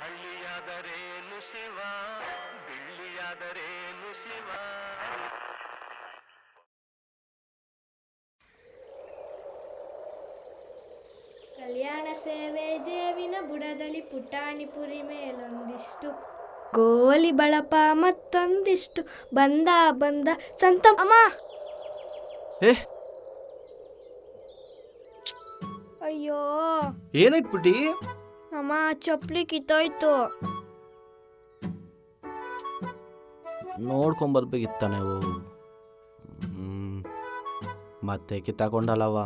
ಹಳ್ಳಿಯಾದರೇನು ಶಿವ, ಬಿಳ್ಳಿಯಾದರೇನು ಶಿವ. ಕಲ್ಯಾಣ ಸೇವೆ ಜೇವಿನ ಬುಡದಲ್ಲಿ ಪುಟಾಣಿ ಪುರಿ ಮೇಲೊಂದಿಷ್ಟು, ಗೋಲಿ ಬಳಪ ಮತ್ತೊಂದಿಷ್ಟು, ಬಂದ ಬಂದ ಸಂತ. ಅಮ್ಮ, ಅಯ್ಯೋ ಏನಾಯ್ತು ಪುಟಿ? ಅಮ್ಮ, ಚಪ್ಪಲಿ ಕಿತ್ತೋಯ್ತು. ನೋಡ್ಕೊಂಬರ್ಬೇಕಿತ್ತ ನೀವು. ಮತ್ತೆ ಕಿತ್ತಾಕೊಂಡಲ್ಲವ.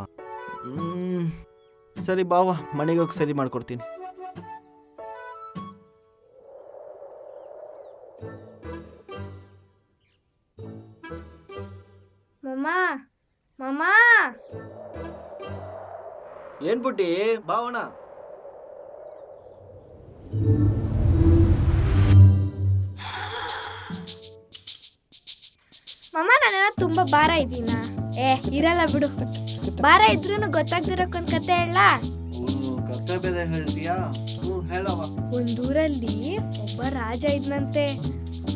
ಸರಿ ಬಾವ, ಮನೆಗೆ ಹೋಗಿ ಸರಿ ಮಾಡ್ಕೊಡ್ತೀನಿ. ಮಮ್ಮ, ಮಮ್ಮ, ಏನ್ ಪುಟ್ಟಿ? ಬಾವಣ. ಮಮ್ಮ, ನಾನೇನೋ ತುಂಬಾ ಭಾರ ಇದ್ದೀನ? ಇರಲ್ಲ ಬಿಡು. ಭಾರ ಇದ್ರೂ ಗೊತ್ತಾಗ್ದಿರೋಕೊಂದ್ ಕತೆ ಹೇಳ. ಕತೆ ಬೇರೆ ಹೇಳ್ತೀಯಾ? ಹೇಳವ. ಒಂದೂರಲ್ಲಿ ಒಬ್ಬ ರಾಜ ಇದ್ನಂತೆ.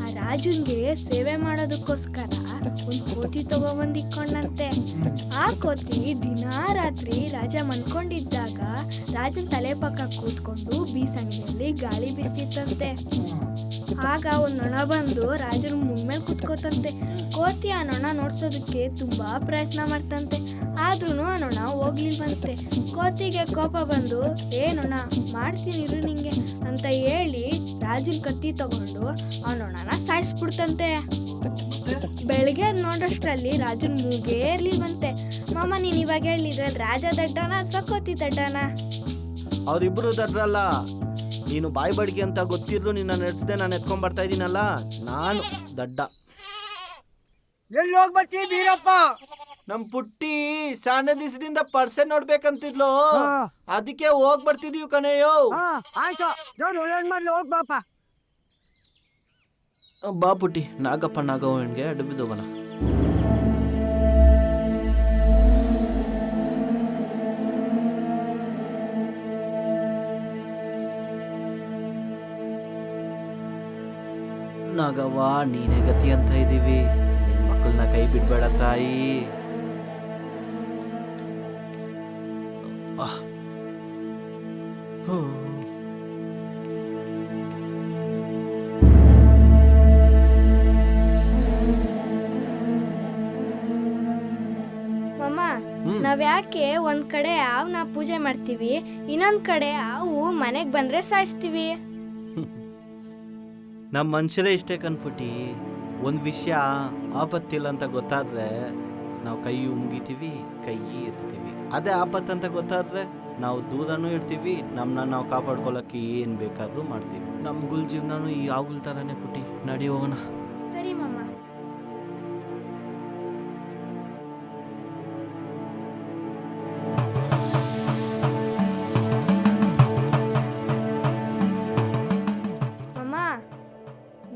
ಆ ರಾಜನ್ಗೆ ಸೇವೆ ಮಾಡೋದಕ್ಕೋಸ್ಕರ ಒಂದ್ ಕೋತಿ ತಗೊಬಂದ್ ಇಕ್ಕೊಂಡಂತೆ. ಆ ಕೋತಿ ದಿನಾ ರಾತ್ರಿ ರಾಜ ಮನ್ಕೊಂಡಿದ್ದಾಗ ರಾಜನ್ ತಲೆ ಪಕ್ಕ ಕೂತ್ಕೊಂಡು ಬೀಸಣಿಯಲ್ಲಿ ಗಾಳಿ ಬೀಸ್ತಿತ್ತಂತೆ. ಆಗ ಒಂದ್ ನೊಣ ಬಂದು ರಾಜನ ಮುಗ್ಮೇಲೆ ಕುತ್ಕೋತಂತೆ. ಕೋತಿ ಆ ನೊಣ ನೋಡ್ಸೋದಕ್ಕೆ ತುಂಬಾ ಪ್ರಯತ್ನ ಮಾಡ್ತಂತೆ. ಆದ್ರೂ ಆ ನೊಣ ಹೋಗ್ಲಿಲ್ವಂತೆ. ಕೋತಿಗೆ ಕೋಪ ಬಂದು, ನೊಣ ಮಾಡ್ತೀನಿ ಇರು ನಿಂಗೆ ಅಂತ ಹೇಳಿ ರಾಜನ್ ಕತ್ತಿ ತಗೊಂಡು ಆ ನೊಣನ ಸಾಯಿಸ್ಬಿಡ್ತಂತೆ. ಬೆಳಗ್ಗೆ ನೋಡೋಷ್ಟ್ರಲ್ಲಿ ರಾಜನ್ ಮೂಗೇ ಇರ್ಲಿಲ್ವಂತೆ. ಮಾಮ, ನೀನ್ ಇವಾಗ ಹೇಳಿದ್ರಲ್ಲಿ ರಾಜ ದಡ್ಡನ ಅಥವಾ ಕೋತಿ ದಡ್ಡನ? ಅವ್ರಿಬ್ರು ದಡ್ರಲ್ಲ. ನೀನು ಬಾಯಿ ಬಡಿಗೆ ಅಂತ ಗೊತ್ತಿದ್ರು ನಿನ್ನ ನಡೆಸದೆ ನಾನು ಎತ್ಕೊಂಡ್ ಬರ್ತಾ ಇದೀನಲ್ಲ, ನಾನು ದಡ್ಡ. ಎಲ್ಲಿ ಹೋಗ್ಬರ್ತೀವಿ ಬೀರಪ್ಪ? ನಮ್ ಪುಟ್ಟಿ ಸಣ್ಣ ದಿವಸದಿಂದ ಪರ್ಸೆ ನೋಡ್ಬೇಕಂತಿದ್ಲು, ಅದಕ್ಕೆ ಹೋಗ್ ಬರ್ತಿದೀವಿ ಕಣೆಯೋ. ಆಯ್ತು, ಒಳ್ಳೇದ್ ಮಾಡ್ಲಿ, ಹೋಗ್ ಬಾಪ. ಬಾ ಪುಟ್ಟಿ, ನಾಗಪ್ಪ ನಾಗವ್ವನಿಗೆ ಅಡ್ಡ ಬಿದ್ದೋಗೋಣ. ನಾಗವ್ವ, ನೀನೇ ಗತಿ ಅಂತ ಇದೀವಿ. ನಿನ್ ಮಕ್ಕಳನ್ನ ಕೈ ಬಿಡ್ಬೇಡ ತಾಯಿ. ಮಾಮ, ನಾವ್ಯಾಕೆ ಒಂದ್ ಕಡೆ ಹಾವ್ನ ಪೂಜೆ ಮಾಡ್ತೀವಿ, ಇನ್ನೊಂದ್ ಕಡೆ ಹಾವು ಮನೆಗ್ ಬಂದ್ರೆ ಸಾಯಿಸ್ತೀವಿ? ನಮ್ಮ ಮನುಷ್ಯರೇ ಇಷ್ಟೇ ಕನ್ಪುಟ್ಟಿ. ಒಂದು ವಿಷಯ ಆಪತ್ತಿಲ್ಲ ಅಂತ ಗೊತ್ತಾದ್ರೆ ನಾವು ಕೈ ಮುಗಿತೀವಿ, ಕೈ ಎತ್ತೀವಿ. ಅದೇ ಆಪತ್ತಂತ ಗೊತ್ತಾದ್ರೆ ನಾವು ದೂರನೂ ಇರ್ತೀವಿ, ನಮ್ಮನ್ನ ನಾವು ಕಾಪಾಡ್ಕೊಳ್ಳೋಕ್ಕೆ ಏನು ಬೇಕಾದರೂ ಮಾಡ್ತೀವಿ. ನಮ್ಗಳ ಜೀವನನೂ ಈ ಆಗುಲ್ ಥರನೇ ಪುಟ್ಟಿ. ನಡಿ ಹೋಗೋಣ. ಸರಿ ಮಾಮ.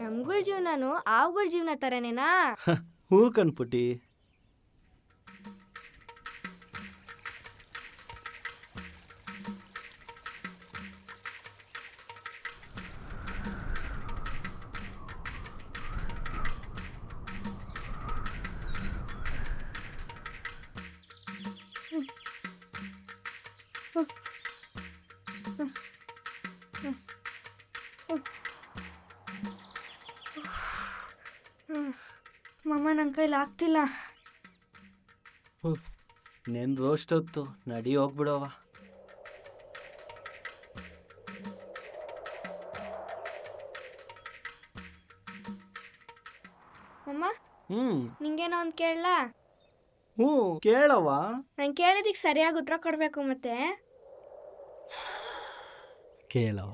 ನಮ್ಗಳ ಜೀವನನು ಆವುಗಳ ಜೀವನ ತರನೇನಾ? ಹೂ ಕಣ್ಪುಟ್ಟಿ. ಮಾಮ, ನನ್ನ ಕೈಲಿ ಆಗ್ತಿಲ್ಲ. ನೆನ್ ರೋಸ್ಟ್ ಹೊತ್ತು ನಡಿ ಹೋಗ್ಬಿಡವ. ಮಾಮ, ನಿಂಗೇನೋ ಒಂದು ಕೇಳಲ್ಲ? ಕೇಳವ. ನಾನು ಕೇಳಿದಕ್ಕೆ ಸರಿಯಾಗಿ ಉತ್ತರ ಕೊಡಬೇಕು ಮತ್ತೆ. ಕೇಳವ.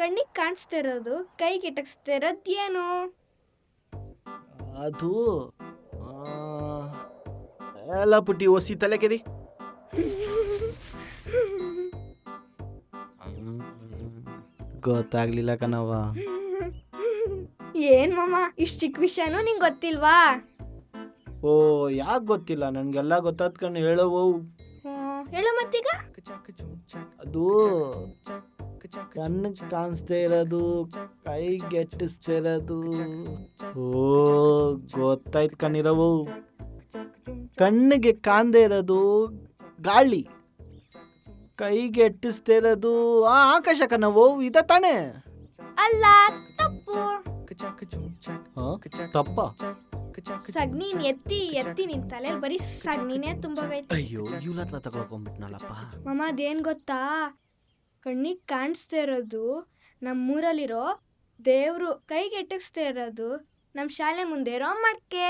ಕಣ್ಣಿಗೆ ಕಾಣಿಸ್ತಿರೋದು ಕೈಗೆ ಎಟಕ್ಸ್ತಿರೋದು ಏನು? ಅದು ಎಲ್ಲ ಪುಟ್ಟಿ ಒಸಿ ತಲೆ ಕೆದಿ. ಗೊತ್ತಾಗ್ಲಿಲ್ಲ ಕಣವ. ಏನ್ ಮಾಮ, ಇಷ್ಟು ಚಿಕ್ಕ ವಿಷಯನೂ ನಿಂಗೆ ಗೊತ್ತಿಲ್ವಾ? ಓ ಯಾಕೆ ಗೊತ್ತಿಲ್ಲ, ನನಗೆಲ್ಲ ಗೊತ್ತಾದ್ಕೊಂಡು ಹೇಳೋವು. ಹೇಳು ಮತ್ತೀಗ. ಅದು ಕಣ್ಣಿಗೆ ಕಾಣಿಸ್ದೇ ಇರೋದು, ಕೈಗೆ ಎಟ್ಟಿಸ್ದೇ ಇರೋದು. ಓ ಗೊತ್ತಾಯ್ತು ಕಣ್ಣಿರವು. ಕಣ್ಣಿಗೆ ಕಾಣದೇ ಇರೋದು ಗಾಳಿ, ಕೈಗೆ ಎಟ್ಟಿಸ್ದೇ ಇರೋದು ಆಕಾಶ ಕಣವು. ಇದ ತಾನೇ? ಅಲ್ಲ, ತಪ್ಪು. ತಪ್ಪ? ಸಗಣಿನ್ ಎತ್ತಿ ಎತ್ತಿ ನಿನ್ ತಲೆಯಲ್ಲಿ ಬರೀ ಸಗಣಿನೇ ತುಂಬಾಗೈತೆ. ಅಯ್ಯೋ ಇವ್ರ ಹತ್ರ ತಗೊಳ್ಕೊಂಡ್ಬಿಟ್ನಲ್ಲಪ್ಪ. ಮಾಮ ಅದೇನ್ ಗೊತ್ತಾ, ಕಣ್ಣಿಗೆ ಕಾಣಿಸ್ತಾ ಇರೋದು ನಮ್ಮೂರಲ್ಲಿರೋ ದೇವ್ರು, ಕೈಗೆ ಎಟಕಿಸ್ತಾ ಇರೋದು ನಮ್ಮ ಶಾಲೆ ಮುಂದೆ ಇರೋ ಮಡ್ಕೆ.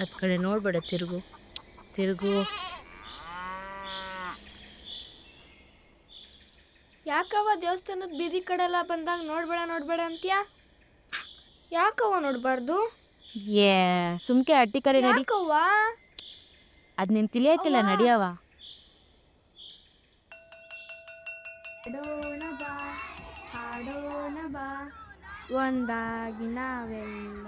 ಅದ್ ಕಡೆ ನೋಡ್ಬೇಡ, ತಿರುಗು ತಿರುಗು. ಯಾಕವ್ವ ದೇವಸ್ಥಾನದ ಬೀದಿ ಕಡೆಲ್ಲ ಬಂದಾಗ ನೋಡ್ಬೇಡ ನೋಡ್ಬೇಡ ಅಂತ್ಯಾ? ಯಾಕವ್ವ ನೋಡ್ಬಾರ್ದು? ಏ ಸುಮ್ಕೆ ಅಟ್ಟಿ ಕರೆ ನಡಿ. ಯಾಕವ್ವ? ಅದ್ ನಿನ್ ತಿಳಿಯಕಿಲ್ಲ, ನಡಿಯವ. ಹಾಡೋಣ ಬಾ, ಹಾಡೋಣ ಬಾ, ಒಂದಾಗಿ ನಾವೆಲ್ಲ.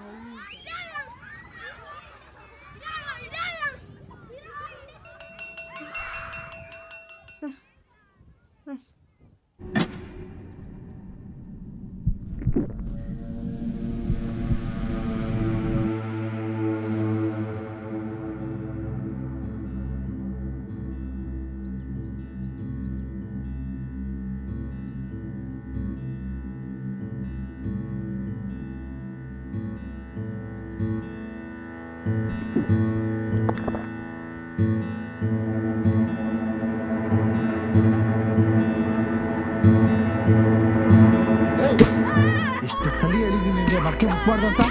ಎಷ್ಟು ಸಲಿ ಹೇಳಿದೀನಿ ನಿನಗೆ ಮಡಕೆ ಮುಟ್ಬಾರ್ದು ಅಂತ,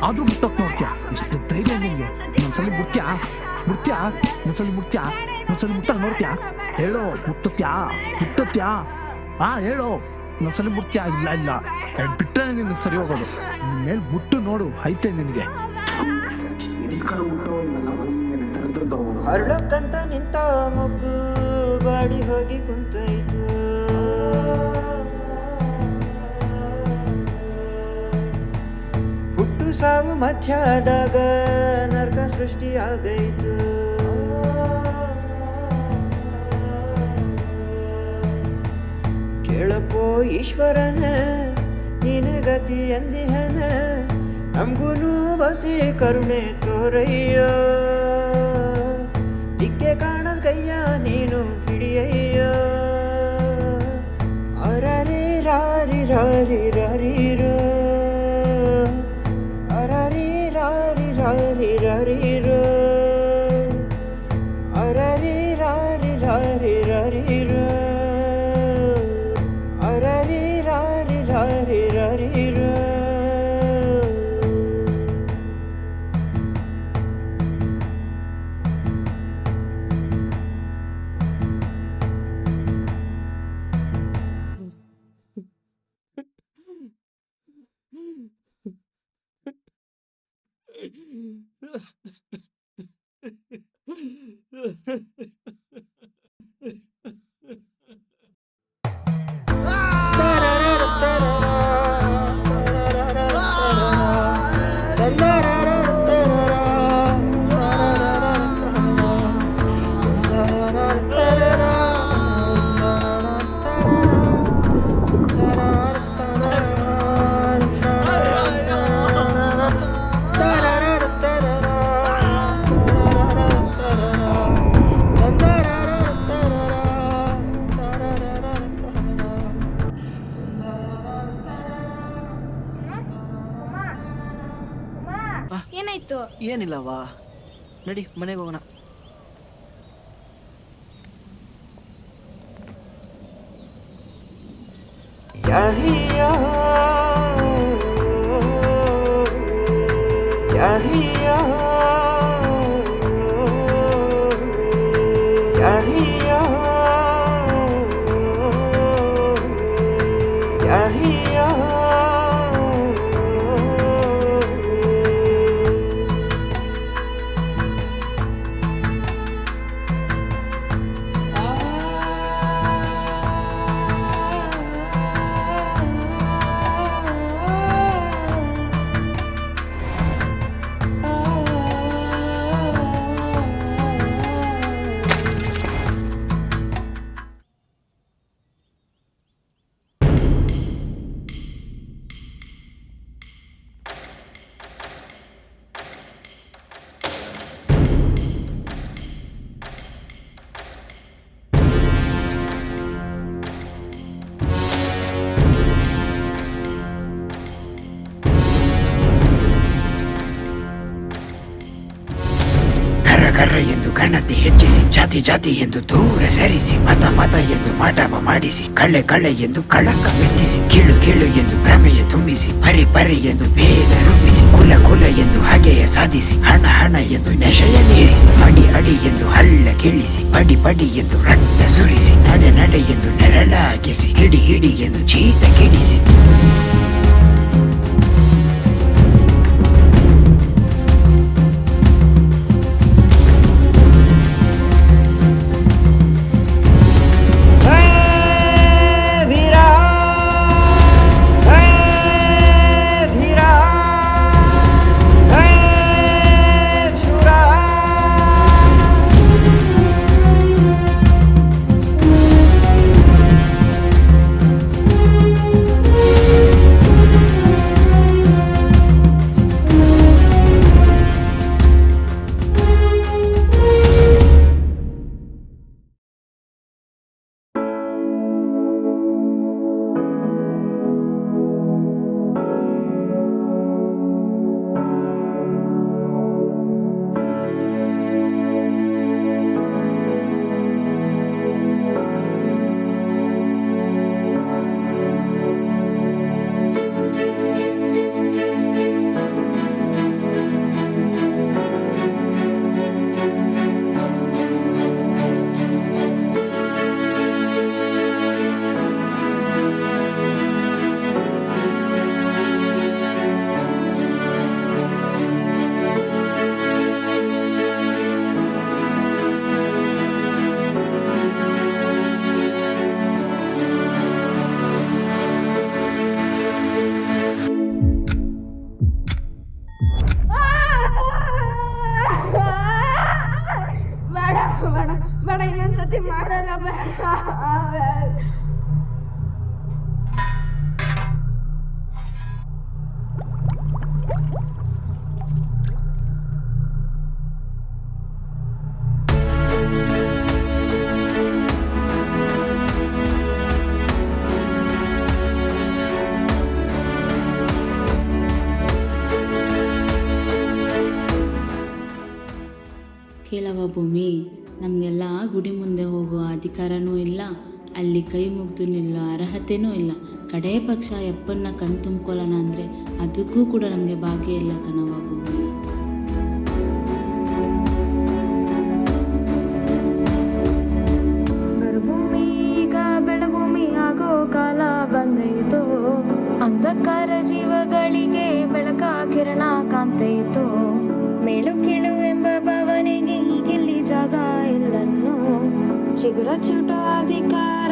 ಆದ್ರೂ ಮುಟ್ಟೋಕ್ ನೋಡ್ತೀಯ. ಎಷ್ಟು ಧೈರ್ಯ ನಿನಗೆ? ಒಂದ್ಸಲಿ ಮುಟ್ತ್ಯಾ ಮುಟ್ತ್ಯಾ ಒಂದ್ಸಲಿ ಮುಟ್ತ್ಯಾ ಒಂದ್ಸಲಿ ಮುಟ್ಟ ನೋಡ್ತ್ಯಾ? ಹೇಳೋ, ಮುಟ್ಟತ್ಯಾ? ಹೇಳೋ, ಒಂದ್ಸಲಿ ಮುಟ್ತ್ಯಾ? ಇಲ್ಲ ಇಲ್ಲ, ಬಿಟ್ಟರೆ ನಿನಗೆ ಸರಿ ಹೋಗೋದು. ನಿನ್ ಮೇಲೆ ಮುಟ್ಟು ನೋಡು, ಐತೆ ನಿನಗೆ. ಅರಳಕ್ಕಂತ ನಿಂತ ಮಗು ಬಾಡಿ ಹೋಗಿ ಕುಂತೈತು. ಹುಟ್ಟು ಸಾವು ಮಧ್ಯದಾಗ ನರ್ಕ ಸೃಷ್ಟಿಯಾಗೈತು. ಕೇಳಪ್ಪೋ ಈಶ್ವರನ, ನೀನ ಗತಿ ಎಂದಿಹನ, ನಮ್ಗೂನು ಬಸಿ ಕರುಣೆ ತೋರಯ್ಯ. ದಿಕ್ಕೆ ಕಾಣದ ಕೈಯ ನೀನು ಹಿಡಿಯಯ್ಯ. ಅರರಿ ರಾರಿ ರಾರಿ ರಾರಿರೋ, ಅರರಿ ರಾರಿ ರಾರಿ ರಾರಿರೋ, ಅರರಿ ರಾರಿ ರಾರಿ ರಾರಿರೋ, ಅರರಿ ರಾರಿ ರಾರಿ ರಾರಿರೋ. ಏನಾಯ್ತು? ಏನಿಲ್ಲವಾ, ನಡಿ ಮನೆಗೆ ಹೋಗೋಣ. ಯಾಹಿಯಾ ಯಾಹಿಯಾ ಯಾಹಿಯಾ ಯಾಹಿಯಾ ಕರ್ರ ಎಂದು ಗಣತಿ ಹೆಚ್ಚಿಸಿ, ಜಾತಿ ಜಾತಿ ಎಂದು ದೂರ ಸರಿಸಿ, ಮತ ಮತ ಎಂದು ಮಾಟವ ಮಾಡಿಸಿ, ಕಳ್ಳೆ ಕಳ್ಳೆ ಎಂದು ಕಳಂಕ ಮೆತ್ತಿಸಿ, ಕೀಳು ಕೀಳು ಎಂದು ಭ್ರಮೆಯ ತುಂಬಿಸಿ, ಪರಿ ಪರಿ ಎಂದು ಭೇದ ರೂಪಿಸಿ, ಕುಲ ಕುಲ ಎಂದು ಹಗೆಯ ಸಾಧಿಸಿ, ಹಣ ಹಣ ಎಂದು ನೆಶೆಯ ನೀರಿಸಿ, ಅಡಿ ಅಡಿ ಎಂದು ಹಳ್ಳ ಕೀಳಿಸಿ, ಪಡಿ ಪಡಿ ಎಂದು ರಕ್ತ ಸುರಿಸಿ, ನಡೆ ನಡೆ ಎಂದು ನೆರಳಾಗಿಸಿ, ಹಿಡಿ ಹಿಡಿ ಎಂದು ಚೀತ ಕಿಡಿಸಿ. ಬೇಡ ಇನ್ನೊಂದ್ಸತಿ ಮಾಡಲ್ಲ ಕೇಳವ ಭೂಮಿ, ನಮಗೆಲ್ಲ ಗುಡಿ ಮುಂದೆ ಹೋಗೋ ಅಧಿಕಾರನೂ ಇಲ್ಲ, ಅಲ್ಲಿ ಕೈ ಮುಗ್ದು ನಿಲ್ಲೋ ಅರ್ಹತೆನೂ ಇಲ್ಲ. ಕಡೇ ಪಕ್ಷ ಯಪ್ಪನ್ನ ಕಣ್ ತುಂಬ್ಕೊಳ್ಳೋಣ ಅಂದರೆ ಅದಕ್ಕೂ ಕೂಡ ನಮಗೆ ಭಾಗ್ಯ ಇಲ್ಲ ಕಣವ ಭೂಮಿ. ಮರುಭೂಮಿ ಈಗ ಬೆಳಭೂಮಿ ಆಗೋ ಕಾಲ ಬಂದೈತೋ, ಅಂಧಕಾರ ಜೀವಗಳಿಗೆ ಬೆಳಕ ಕಿರಣ ಕಾಂತೈತೋ, ಮೇಳು ಕೀಳು ಎಂಬ ಭಾವನೆಗೆ ಈಗಿಲ್ಲಿ ಜಾಗ ಇಲ್ಲನ್ನೋ, ಚಿಗುರ ಚುಟೋ ಅಧಿಕಾರ